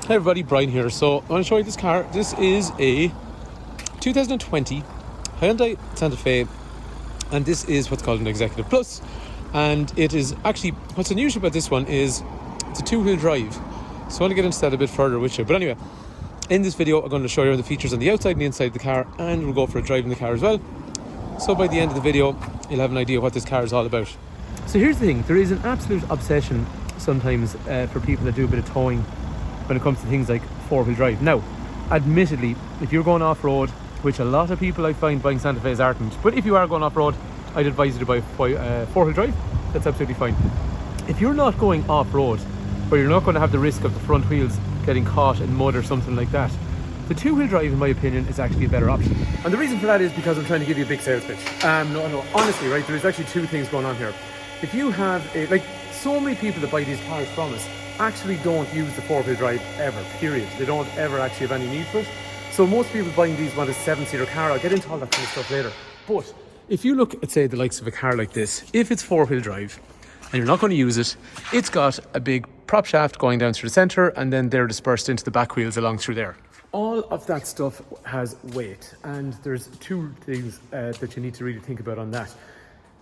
Hey everybody, Brian here. So I want to show you this car. This is a 2020 Hyundai Santa Fe, and this is what's called an Executive Plus. And it is actually, what's unusual about this one is it's a two-wheel drive. So I want to get into that a bit further with you. But anyway, in this video I'm going to show you the features on the outside and the inside of the car, and we'll go for a drive in the car as well. So by the end of the video you'll have an idea what this car is all about. So here's the thing, there is an absolute obsession sometimes for people that do a bit of towing when it comes to things like four-wheel drive. Now, admittedly, if you're going off-road, which a lot of people I find buying Santa Fe's aren't, but if you are going off-road, I'd advise you to buy four-wheel drive. That's absolutely fine. If you're not going off-road, where you're not going to have the risk of the front wheels getting caught in mud or something like that, the two-wheel drive, in my opinion, is actually a better option. And the reason for that is because I'm trying to give you a big sales pitch. No, honestly, right, there's actually two things going on here. If you have, so many people that buy these cars from us actually don't use the four-wheel drive ever, period. They don't ever actually have any need for it. So most people buying these want a seven-seater car. I'll get into all that kind of stuff later. But if you look at, say, the likes of a car like this, if it's four-wheel drive and you're not going to use it, it's got a big prop shaft going down through the centre, and then they're dispersed into the back wheels along through there. All of that stuff has weight, and there's two things that you need to really think about on that.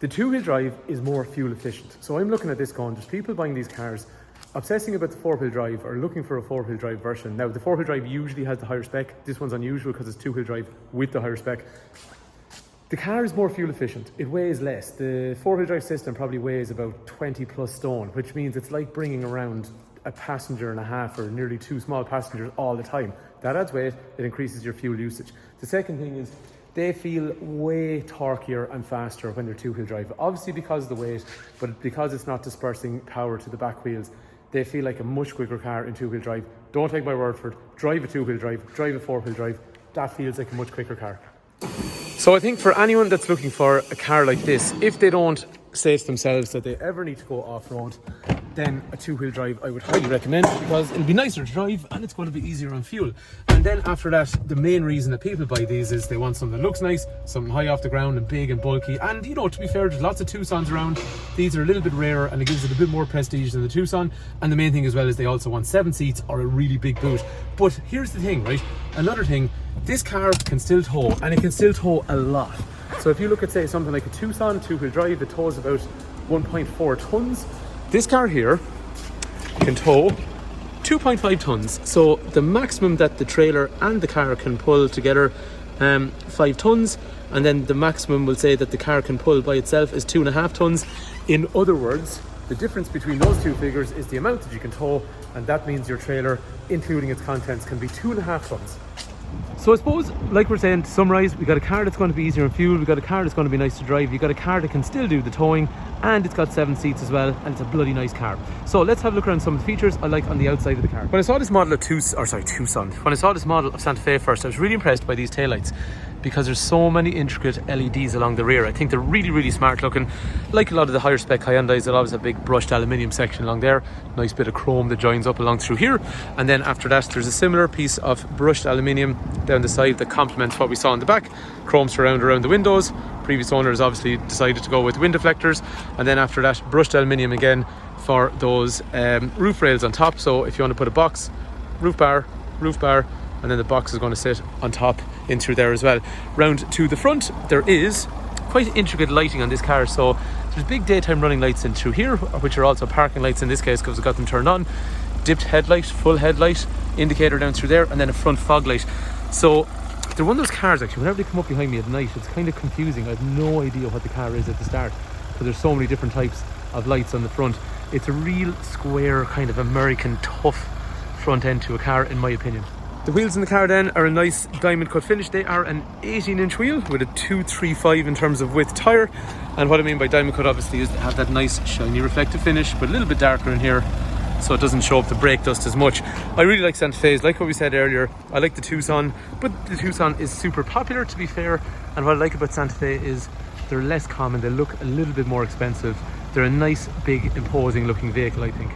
The two-wheel drive is more fuel efficient. So I'm looking at this going, there's people buying these cars obsessing about the four-wheel drive or looking for a four-wheel drive version. Now, the four-wheel drive usually has the higher spec. This one's unusual because it's two-wheel drive with the higher spec. The car is more fuel efficient. It weighs less. The four-wheel drive system probably weighs about 20 plus stone, which means it's like bringing around a passenger and a half or nearly two small passengers all the time. That adds weight, it increases your fuel usage. The second thing is they feel way torquier and faster when they're two-wheel drive. Obviously because of the weight, but because it's not dispersing power to the back wheels, they feel like a much quicker car in two-wheel drive. Don't take my word for it. Drive a two-wheel drive, drive a four-wheel drive. That feels like a much quicker car. So I think for anyone that's looking for a car like this, if they don't say to themselves that they ever need to go off-road, then a two-wheel drive I would highly recommend, because it'll be nicer to drive and it's going to be easier on fuel. And then after that, the main reason that people buy these is they want something that looks nice, something high off the ground and big and bulky. And you know, to be fair, there's lots of Tucsons around. These are a little bit rarer and it gives it a bit more prestige than the Tucson. And the main thing as well is they also want 7 seats or a really big boot. But here's the thing, right? Another thing, this car can still tow, and it can still tow a lot. So if you look at, say, something like a Tucson two-wheel drive, it tows about 1.4 tons. This car here can tow 2.5 tons. So the maximum that the trailer and the car can pull together, 5 tons. And then the maximum we'll say that the car can pull by itself is 2.5 tons. In other words, the difference between those two figures is the amount that you can tow, and that means your trailer, including its contents, can be 2.5 tons. So I suppose, like we're saying, to summarise, we got a car that's going to be easier on fuel, we got a car that's going to be nice to drive, you got a car that can still do the towing, and it's got 7 seats as well, and it's a bloody nice car. So let's have a look around some of the features I like on the outside of the car. When I saw this model of Tucson, when I saw this model of Santa Fe first, I was really impressed by these taillights, because there's so many intricate LEDs along the rear. I think they're really, really smart looking. Like a lot of the higher spec Hyundais, they'll always have a big brushed aluminium section along there. Nice bit of chrome that joins up along through here. And then after that, there's a similar piece of brushed aluminium down the side that complements what we saw in the back. Chrome surround around the windows. Previous owners obviously decided to go with wind deflectors. And then after that, brushed aluminium again for those roof rails on top. So if you want to put a box, roof bar, and then the box is going to sit on top in through there as well. Round to the front, there is quite intricate lighting on this car. So there's big daytime running lights in through here, which are also parking lights in this case because I've got them turned on. Dipped headlight, full headlight, indicator down through there, and then a front fog light. So they're one of those cars, actually, whenever they come up behind me at night, it's kind of confusing. I have no idea what the car is at the start, because there's so many different types of lights on the front. It's a real square, kind of American tough front end to a car, in my opinion. The wheels in the car then are a nice diamond cut finish. They are an 18-inch wheel with a 235 in terms of width tyre. And what I mean by diamond cut obviously is they have that nice shiny reflective finish, but a little bit darker in here, so it doesn't show up the brake dust as much. I really like Santa Fe's, like what we said earlier. I like the Tucson, but the Tucson is super popular, to be fair. And what I like about Santa Fe is they're less common. They look a little bit more expensive. They're a nice, big, imposing looking vehicle, I think.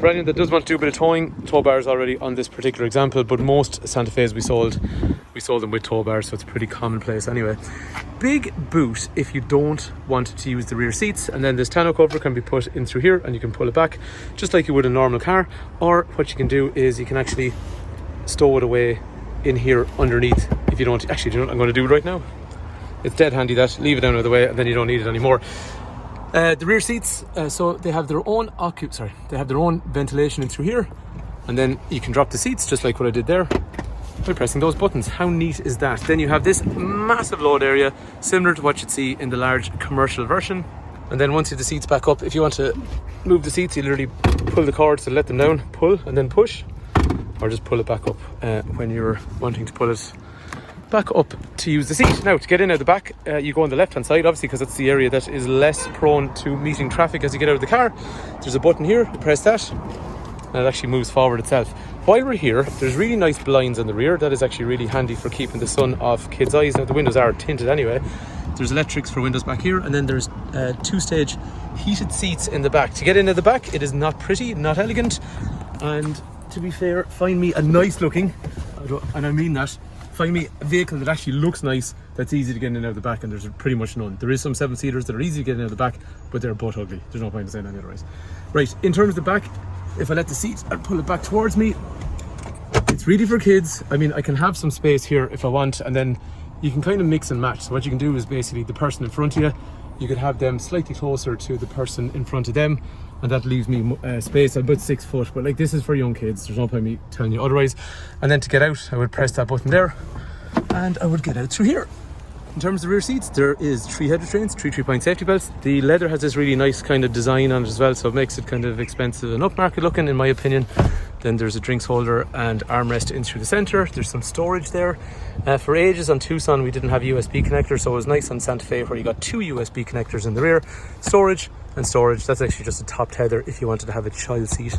For anyone that does want to do a bit of towing, tow bars already on this particular example, but most Santa Fe's we sold We sold them with tow bars, so it's pretty commonplace anyway. Big boot if you don't want to use the rear seats, and then this tonneau cover can be put in through here and you can pull it back just like you would a normal car. Or what you can do is you can actually stow it away in here underneath if you don't. Actually, do you know what I'm going to do right now? It's dead handy that. Leave it out of the way and then you don't need it anymore. The rear seats, so they have their own they have their own ventilation in through here, and then you can drop the seats just like what I did there by pressing those buttons. How neat is that? Then you have this massive load area similar to what you'd see in the large commercial version. And then once you have the seats back up, if you want to move the seats, you literally pull the cords to let them down, pull and then push, or just pull it back up when you're wanting to pull it back up to use the seat. Now to get in out the back, you go on the left hand side, obviously, because it's the area that is less prone to meeting traffic as you get out of the car. There's a button here, you press that and it actually moves forward itself. While we're here, there's really nice blinds on the rear. That is actually really handy for keeping the sun off kids' eyes. Now the windows are tinted anyway. There's electrics for windows back here, and then there's two-stage heated seats in the back. To get in at the back, it is not pretty, not elegant, and to be fair, find me a nice looking, and I mean that, find me a vehicle that actually looks nice, that's easy to get in and out of the back, and there's pretty much none. There is some 7-seaters that are easy to get in and out of the back, but they're both ugly. There's no point in saying any otherwise. Right, in terms of the back, if I let the seat and pull it back towards me, it's really for kids. I mean, I can have some space here if I want, and then you can kind of mix and match. So what you can do is basically the person in front of you, you could have them slightly closer to the person in front of them, and that leaves me space about 6 foot. But like, this is for young kids, there's no point me telling you otherwise. And then to get out, I would press that button there and I would get out through here. In terms of the rear seats, there is 3 head restraints, 3 3-point safety belts. The leather has this really nice kind of design on it as well, so it makes it kind of expensive and upmarket looking in my opinion. Then there's a drinks holder and armrest in through the centre. There's some storage there. For ages on Tucson we didn't have USB connectors, so it was nice on Santa Fe where you got 2 USB connectors in the rear. Storage and storage. That's actually just a top tether if you wanted to have a child seat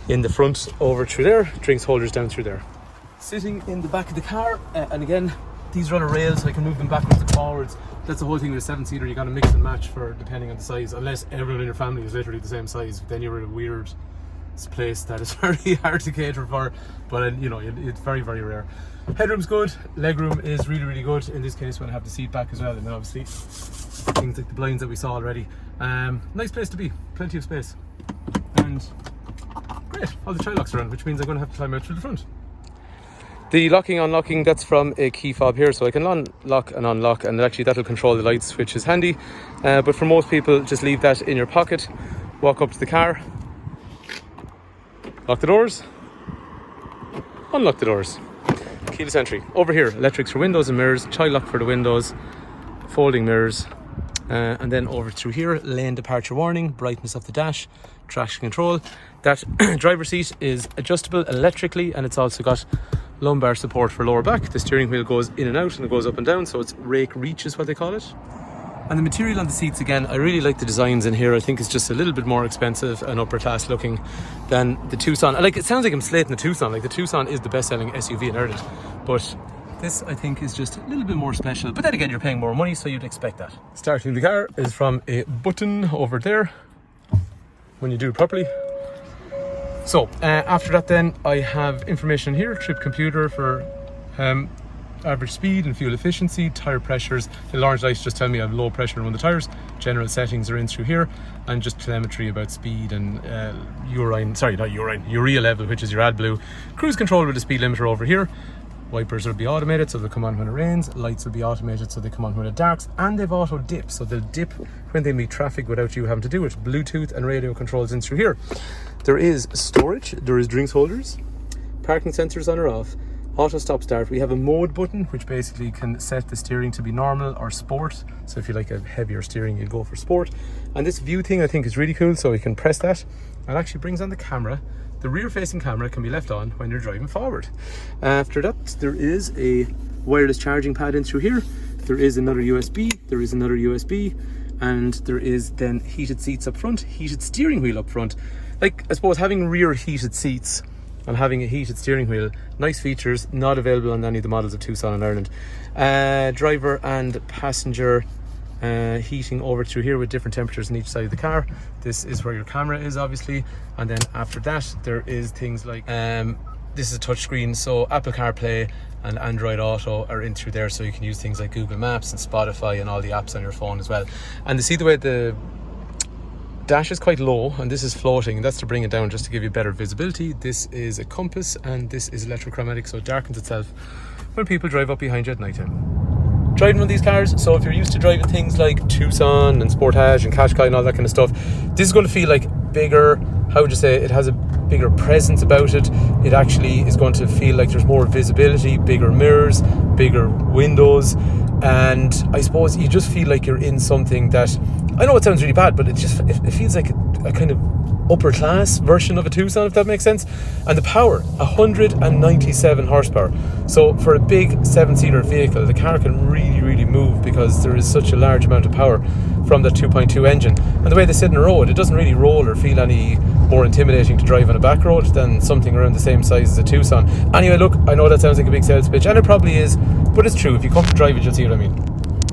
in the front over through there. Drinks holders down through there. Sitting in the back of the car, and again, these are on a rail, so I can move them backwards and forwards. That's the whole thing with a 7-seater. You got to mix and match for depending on the size. Unless everyone in your family is literally the same size, then you're in a weird place that is very hard to cater for. But you know, it's very, very rare. Headroom's good. Legroom is really, really good. In this case, when I have the seat back as well, and then obviously things like the blinds that we saw already. Nice place to be. Plenty of space. And great. All the child locks are on, which means I'm going to have to climb out through the front. The locking, unlocking, that's from a key fob here, so I can unlock and unlock, and actually that'll control the lights, which is handy. But for most people, just leave that in your pocket, walk up to the car, lock the doors, unlock the doors. Keyless entry. Over here, electrics for windows and mirrors, child lock for the windows, folding mirrors, and then over through here, lane departure warning, brightness of the dash, traction control. That driver seat is adjustable electrically, and it's also got lumbar support for lower back. The steering wheel goes in and out and it goes up and down, so it's rake reach is what they call it. And the material on the seats, again, I really like the designs in here. I think it's just a little bit more expensive and upper class looking than the Tucson. Like, it sounds like I'm slating the Tucson. Like, the Tucson is the best selling SUV in Ireland, but this I think is just a little bit more special. But then again, you're paying more money, so you'd expect that. Starting the car is from a button over there when you do it properly. So after that, then I have information here, trip computer for average speed and fuel efficiency, tire pressures. The large lights just tell me I have low pressure on one of the tires. General settings are in through here, and just telemetry about speed and urea level, which is your AdBlue. Cruise control with a speed limiter over here. Wipers will be automated, so they'll come on when it rains. Lights will be automated, so they come on when it darks. And they've auto dip, so they'll dip when they meet traffic without you having to do it. Bluetooth and radio controls in through here. There is storage, there is drinks holders, parking sensors on or off, auto stop start. We have a mode button, which basically can set the steering to be normal or sport. So if you like a heavier steering, you'd go for sport. And this view thing I think is really cool, so you can press that and actually brings on the camera. The rear facing camera can be left on when you're driving forward. After that, there is a wireless charging pad in through here. There is another USB, there is another USB, and there is then heated seats up front, heated steering wheel up front. Like, I suppose having rear heated seats and having a heated steering wheel, nice features, not available on any of the models of Tucson in Ireland. Driver and passenger heating over through here with different temperatures on each side of the car. This is where your camera is, obviously. And then after that, there is things like this is a touchscreen, so Apple CarPlay and Android Auto are in through there, so you can use things like Google Maps and Spotify and all the apps on your phone as well. And to see the way the dash is quite low, and this is floating, and that's to bring it down just to give you better visibility. This is a compass, and this is electrochromatic, so it darkens itself when people drive up behind you at night time. Driving one of these cars, so if you're used to driving things like Tucson and Sportage and Qashqai and all that kind of stuff, this is going to feel like bigger, how would you say, it has a bigger presence about it. It actually is going to feel like there's more visibility, bigger mirrors, bigger windows, and I suppose you just feel like you're in something that, I know it sounds really bad, but it feels like a kind of upper class version of a Tucson, if that makes sense. And the power, 197 horsepower. So for a big 7-seater vehicle, the car can really move because there is such a large amount of power from that 2.2 engine. And the way they sit in a road, it doesn't really roll or feel any more intimidating to drive on a back road than something around the same size as a Tucson. Anyway, look, I know that sounds like a big sales pitch, and it probably is, but it's true. If you come to drive it, you'll see what I mean.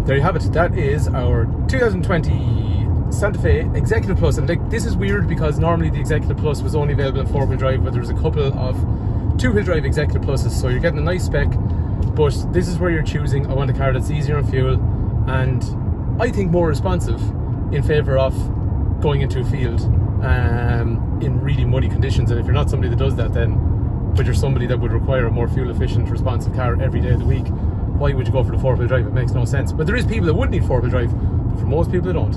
There you have it. That is our 2020 Santa Fe Executive Plus. And like, this is weird because normally the Executive Plus was only available in 4-wheel drive, but there's a couple of 2-wheel drive Executive Pluses, so you're getting a nice spec. But this is where you're choosing, I want a car that's easier on fuel and I think more responsive, in favour of going into a field in really muddy conditions. And if you're not somebody that does that, then, but you're somebody that would require a more fuel efficient, responsive car every day of the week, why would you go for the 4-wheel drive? It makes no sense. But there is people that would need 4-wheel drive, but for most people they don't.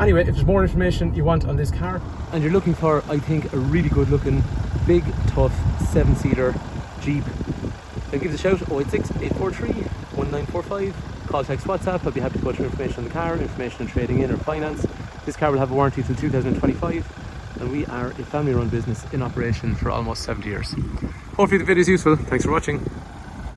Anyway, if there's more information you want on this car and you're looking for, I think, a really good looking, big, tough 7-seater Jeep, then give us a shout. 086 843 1945. Call, text, WhatsApp. I'll be happy to go through information on the car, information on trading in or finance. This car will have a warranty till 2025, and we are a family run business in operation for almost 70 years. Hopefully the video is useful. Thanks for watching.